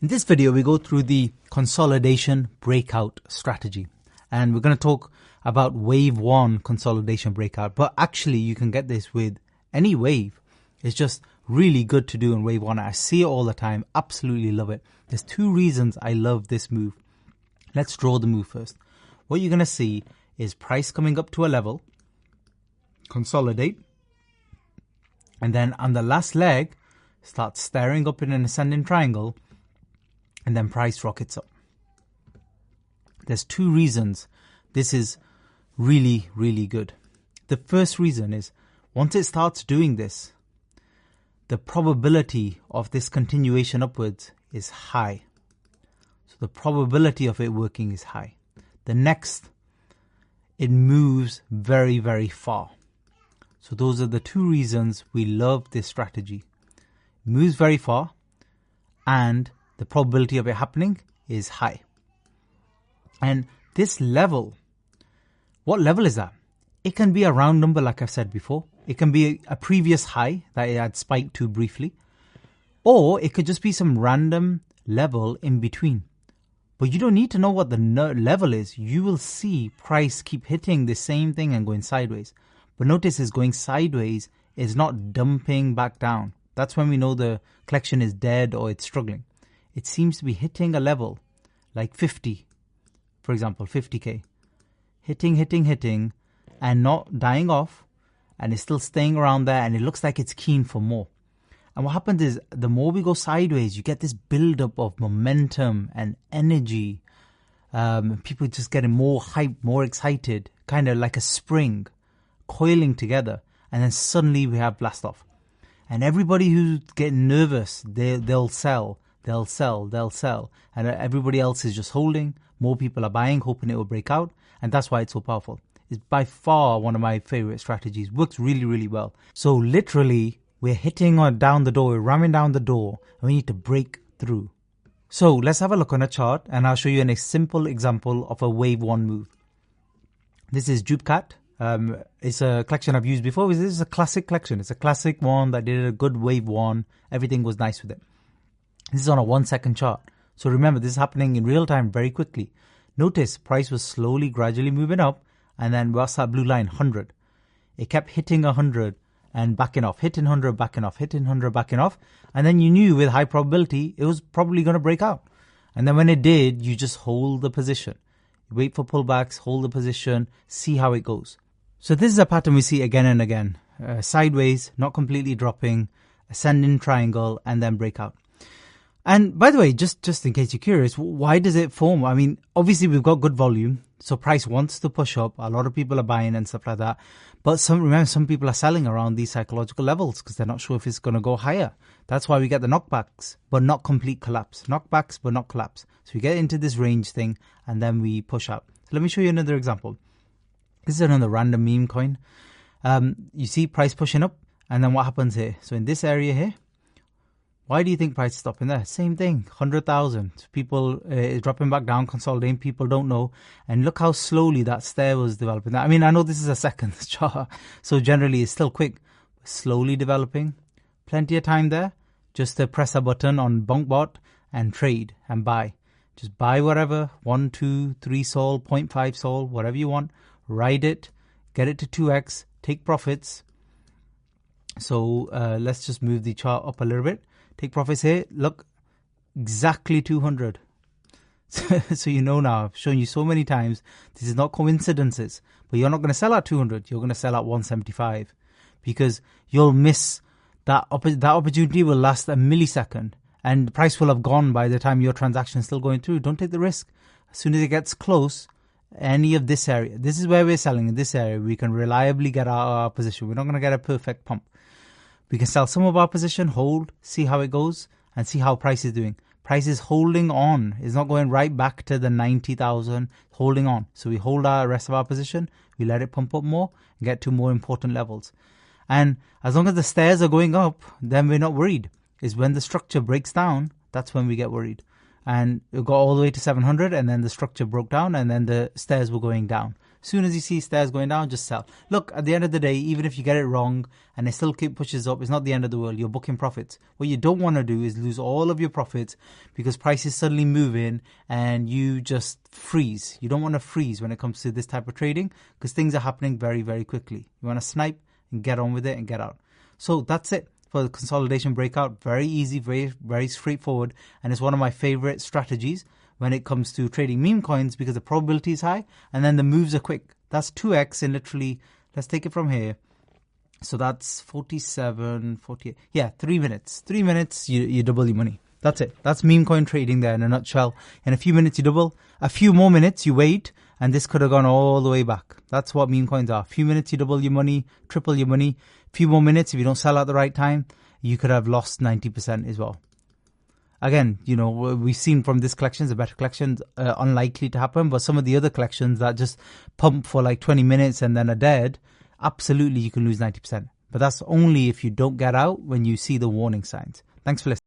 In this video, we go through the consolidation breakout strategy, and we're going to talk about wave one consolidation breakout. But actually, you can get this with any wave. It's just really good to do in wave one. I see it all the time. Absolutely love it. There's two reasons I love this move. Let's draw the move first. What you're going to see is price coming up to a level, consolidate, and then on the last leg, start staring up in an ascending triangle, and then price rockets up. There's two reasons this is really, really good. The first reason is once it starts doing this, the probability of this continuation upwards is high. So the probability of it working is high. The next, it moves very, very far. So those are the two reasons we love this strategy. It moves very far, and the probability of it happening is high. And this level, what level is that? It can be a round number, like I've said before. It can be a previous high that it had spiked to briefly. Or it could just be some random level in between. But you don't need to know what the level is. You will see price keep hitting the same thing and going sideways. But notice it's going sideways. It's not dumping back down. That's when we know the collection is dead or it's struggling. It seems to be hitting a level like 50, for example, 50k. Hitting, and not dying off. And it's still staying around there, and it looks like it's keen for more. And what happens is the more we go sideways, you get this build-up of momentum and energy. People just getting more hyped, more excited, kind of like a spring coiling together. And then suddenly we have blast off. And everybody who's getting nervous, they'll sell. They'll sell. And everybody else is just holding. More people are buying, hoping it will break out. And that's why it's so powerful. It's by far one of my favorite strategies. Works really, really well. So literally, we're hitting down the door, we're ramming down the door, and we need to break through. So let's have a look on a chart, and I'll show you a simple example of a wave one move. This is Breakout. It's a collection I've used before. This is a classic collection. It's a classic one that did a good wave one. Everything was nice with it. This is on a 1 second chart. So remember, this is happening in real time very quickly. Notice price was slowly, gradually moving up. And then what's that blue line? 100. It kept hitting 100 and backing off, hitting 100, backing off, hitting 100, backing off. And then you knew with high probability it was probably going to break out. And then when it did, you just hold the position. Wait for pullbacks, hold the position, see how it goes. So this is a pattern we see again and again. Sideways, not completely dropping, ascending triangle, and then breakout. And by the way, just in case you're curious, why does it form? I mean, obviously we've got good volume. So price wants to push up. A lot of people are buying and stuff like that. But remember, some people are selling around these psychological levels because they're not sure if it's going to go higher. That's why we get the knockbacks, but not complete collapse. Knockbacks, but not collapse. So we get into this range thing and then we push out. So let me show you another example. This is another random meme coin. You see price pushing up, and then what happens here? So in this area here, why do you think price is stopping there? Same thing, 100,000. People dropping back down, consolidating. People don't know. And look how slowly that stair was developing. I mean, I know this is a second chart, so generally it's still quick. Slowly developing. Plenty of time there. Just to press a button on BonkBot and trade and buy. Just buy whatever, 1, 2, 3 sol, 0.5 sol, whatever you want. Ride it, get it to 2x, take profits. So let's just move the chart up a little bit. Take profits here. Look, exactly 200. So you know now, I've shown you so many times, this is not coincidences. But you're not going to sell at 200. You're going to sell at 175. Because you'll miss that opportunity will last a millisecond. And the price will have gone by the time your transaction is still going through. Don't take the risk. As soon as it gets close, any of this area, this is where we're selling. In this area, we can reliably get our position. We're not going to get a perfect pump. We can sell some of our position, hold, see how it goes, and see how price is doing. Price is holding on. It's not going right back to the 90,000, holding on. So we hold our rest of our position, we let it pump up more, and get to more important levels. And as long as the stairs are going up, then we're not worried. It's when the structure breaks down, that's when we get worried. And it got all the way to 700, and then the structure broke down, and then the stairs were going down. As soon as you see stairs going down, just sell. Look, at the end of the day, even if you get it wrong and it still pushes up, it's not the end of the world. You're booking profits. What you don't want to do is lose all of your profits because prices suddenly move in and you just freeze. You don't want to freeze when it comes to this type of trading because things are happening very, very quickly. You want to snipe and get on with it and get out. So that's it for the consolidation breakout. Very easy, very, very straightforward. And it's one of my favorite strategies when it comes to trading meme coins because the probability is high and then the moves are quick. That's 2x in literally, let's take it from here. So that's 47, 48. Yeah, 3 minutes. 3 minutes, you double your money. That's it. That's meme coin trading there in a nutshell. In a few minutes, you double. A few more minutes, you wait. And this could have gone all the way back. That's what meme coins are. A few minutes, you double your money, triple your money. A few more minutes, if you don't sell at the right time, you could have lost 90% as well. Again, you know, we've seen from this collection, the better collections, unlikely to happen. But some of the other collections that just pump for like 20 minutes and then are dead, absolutely you can lose 90%. But that's only if you don't get out when you see the warning signs. Thanks for listening.